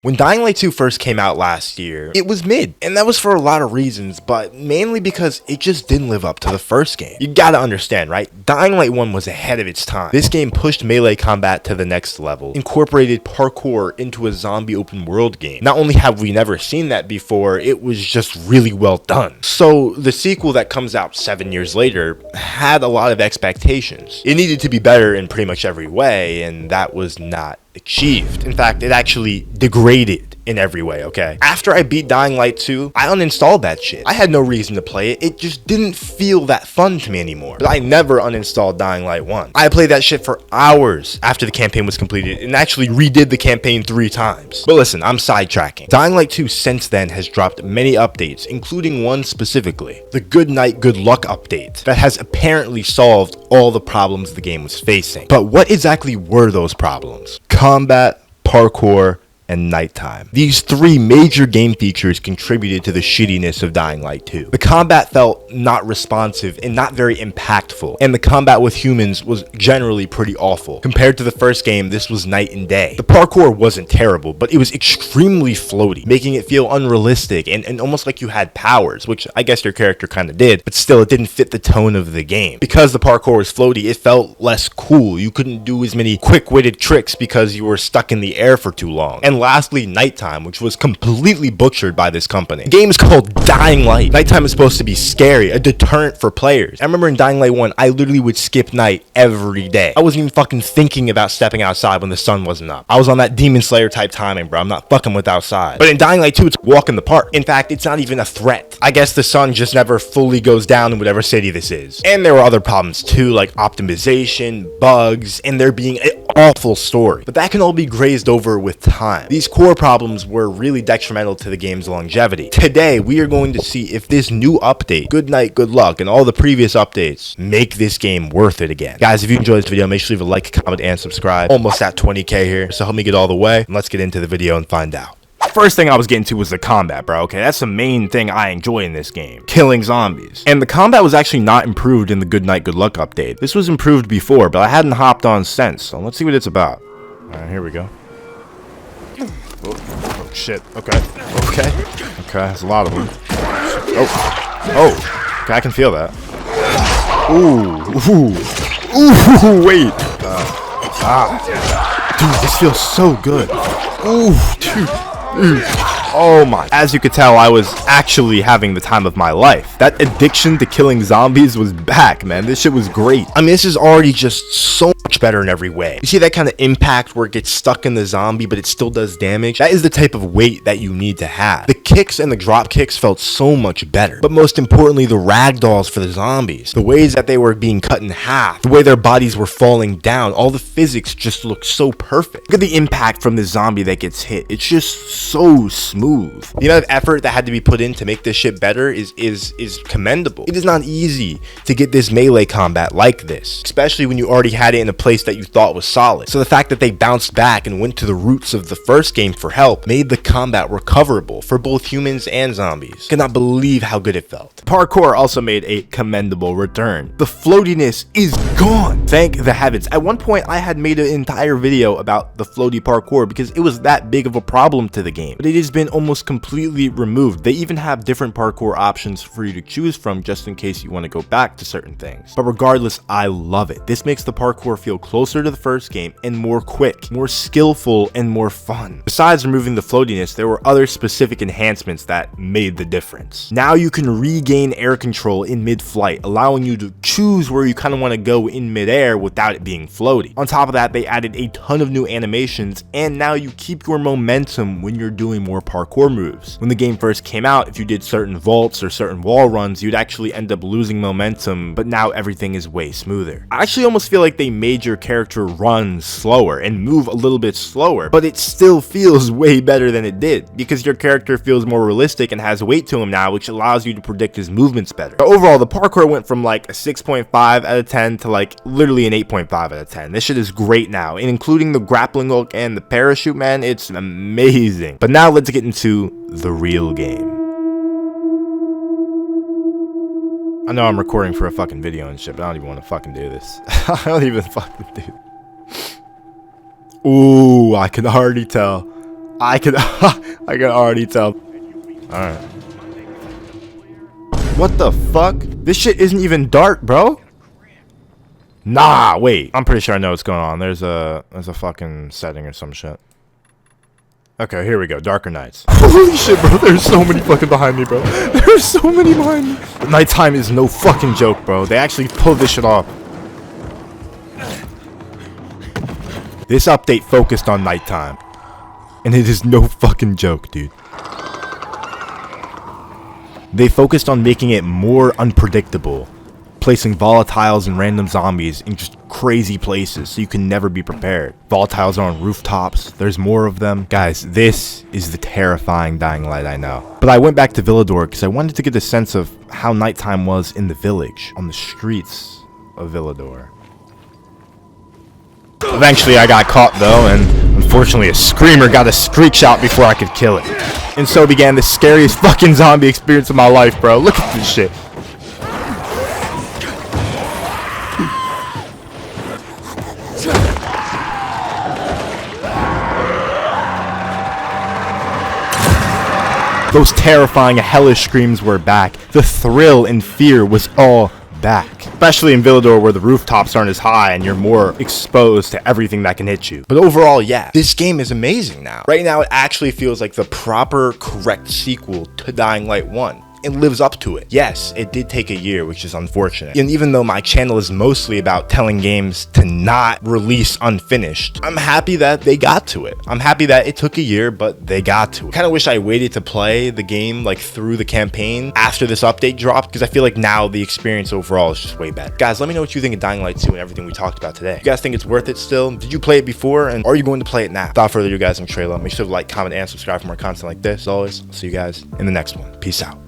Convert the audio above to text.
When Dying Light 2 first came out last year, it was mid, and that was for a lot of reasons, but mainly because it just didn't live up to the first game. You gotta understand, right? Dying Light 1 was ahead of its time. This game pushed melee combat to the next level, incorporated parkour into a zombie open world game. Not only have we never seen that before, it was just really well done. So the sequel that comes out 7 years later had a lot of expectations. It needed to be better in pretty much every way, and that was not achieved. In fact, it actually degraded in every way, okay? After I beat Dying Light 2, I uninstalled that shit. I had no reason to play it. It just didn't feel that fun to me anymore. But I never uninstalled Dying Light 1. I played that shit for hours after the campaign was completed and actually redid the campaign 3 times. But listen, I'm sidetracking. Dying Light 2 since then has dropped many updates, including one specifically, the Good Night, Good Luck update, that has apparently solved all the problems the game was facing. But what exactly were those problems? Combat, parkour, and nighttime. These 3 major game features contributed to the shittiness of Dying Light 2. The combat felt not responsive and not very impactful, and the combat with humans was generally pretty awful. Compared to the first game, this was night and day. The parkour wasn't terrible, but it was extremely floaty, making it feel unrealistic and almost like you had powers, which I guess your character kind of did, but still it didn't fit the tone of the game. Because the parkour was floaty, it felt less cool. You couldn't do as many quick-witted tricks because you were stuck in the air for too long. And lastly, nighttime, which was completely butchered by this company. The game is called Dying Light. Nighttime is supposed to be scary, a deterrent for players. I remember in Dying Light 1, I literally would skip night every day. I wasn't even fucking thinking about stepping outside when the sun wasn't up. I was on that Demon Slayer type timing, bro. I'm not fucking with outside. But in Dying Light 2, it's a walk in the park. In fact, it's not even a threat. I guess the sun just never fully goes down in whatever city this is. And there were other problems too, like optimization, bugs, and there being an awful story. But that can all be grazed over with time. These core problems were really detrimental to the game's longevity. Today, we are going to see if this new update, Good Night, Good Luck, and all the previous updates make this game worth it again. Guys, if you enjoyed this video, make sure to leave a like, comment, and subscribe. Almost at 20K here, so help me get all the way, and let's get into the video and find out. First thing I was getting to was the combat, bro. Okay, that's the main thing I enjoy in this game. Killing zombies. And the combat was actually not improved in the Good Night, Good Luck update. This was improved before, but I hadn't hopped on since, so let's see what it's about. Alright, here we go. Oh, shit. Okay. Okay, there's a lot of them. Oh. Okay, I can feel that. Ooh, wait. Dude, this feels so good. Ooh, dude. Oh my. As you could tell, I was actually having the time of my life. That addiction to killing zombies was back, man. This shit was great. I mean, this is already just so much better in every way. You see that kind of impact where it gets stuck in the zombie, but it still does damage? That is the type of weight that you need to have. The kicks and the drop kicks felt so much better. But most importantly, the ragdolls for the zombies. The ways that they were being cut in half. The way their bodies were falling down. All the physics just looked so perfect. Look at the impact from the zombie that gets hit. It's just so smooth. The amount of effort that had to be put in to make this shit better is commendable. It is not easy to get this melee combat like this, especially when you already had it in a place that you thought was solid. So the fact that they bounced back and went to the roots of the first game for help made the combat recoverable for both humans and zombies. Cannot believe how good it felt. Parkour also made a commendable return. The floatiness is gone. Thank the heavens. At one point, I had made an entire video about the floaty parkour because it was that big of a problem to the game, but it has been almost completely removed. They even have different parkour options for you to choose from just in case you want to go back to certain things. But regardless, I love it. This makes the parkour feel closer to the first game and more quick, more skillful, and more fun. Besides removing the floatiness, there were other specific enhancements that made the difference. Now you can regain air control in mid-flight, allowing you to choose where you kind of want to go in mid-air without it being floaty. On top of that, they added a ton of new animations, and now you keep your momentum when you're doing more parkour moves. When the game first came out, if you did certain vaults or certain wall runs, you'd actually end up losing momentum, but now everything is way smoother. I actually almost feel like they made your character run slower and move a little bit slower, but it still feels way better than it did because your character feels more realistic and has weight to him now, which allows you to predict his movements better. But overall, the parkour went from like a 6.5 out of 10 to like literally an 8.5 out of 10. This shit is great now, and including the grappling hook and the parachute, man, it's amazing. But now let's get into the real game. I know I'm recording for a fucking video and shit, but I don't even want to fucking do this. I don't even fucking do it. Ooh, I can already tell. I can already tell. Alright. What the fuck? This shit isn't even dark, bro. Nah, wait. I'm pretty sure I know what's going on. There's a fucking setting or some shit. Okay, here we go. Darker nights. Holy shit, bro. There's so many fucking behind me, bro. There's so many behind me. Nighttime is no fucking joke, bro. They actually pulled this shit off. This update focused on nighttime. And it is no fucking joke, dude. They focused on making it more unpredictable. Placing volatiles and random zombies in just crazy places so you can never be prepared. Volatiles are on rooftops. There's more of them. Guys, this is the terrifying Dying Light I know. But I went back to Villador because I wanted to get a sense of how nighttime was in the village, on the streets of Villador. Eventually I got caught though, and unfortunately a screamer got a screech out before I could kill it. And so began the scariest fucking zombie experience of my life, bro. Look at this shit. Those terrifying, hellish screams were back. The thrill and fear was all back. Especially in Villador where the rooftops aren't as high and you're more exposed to everything that can hit you. But overall, yeah, this game is amazing now. Right now, it actually feels like the proper, correct sequel to Dying Light 1. It lives up to it. Yes, it did take a year, which is unfortunate. And even though my channel is mostly about telling games to not release unfinished, I'm happy that they got to it. I'm happy that it took a year, but they got to it. Kind of wish I waited to play the game like through the campaign after this update dropped, because I feel like now the experience overall is just way better. Guys, let me know what you think of Dying Light 2 and everything we talked about today. You guys think it's worth it still? Did you play it before? And are you going to play it now? Without further ado, guys, I'm Treyllo. Make sure to like, comment, and subscribe for more content like this. As always, I'll see you guys in the next one. Peace out.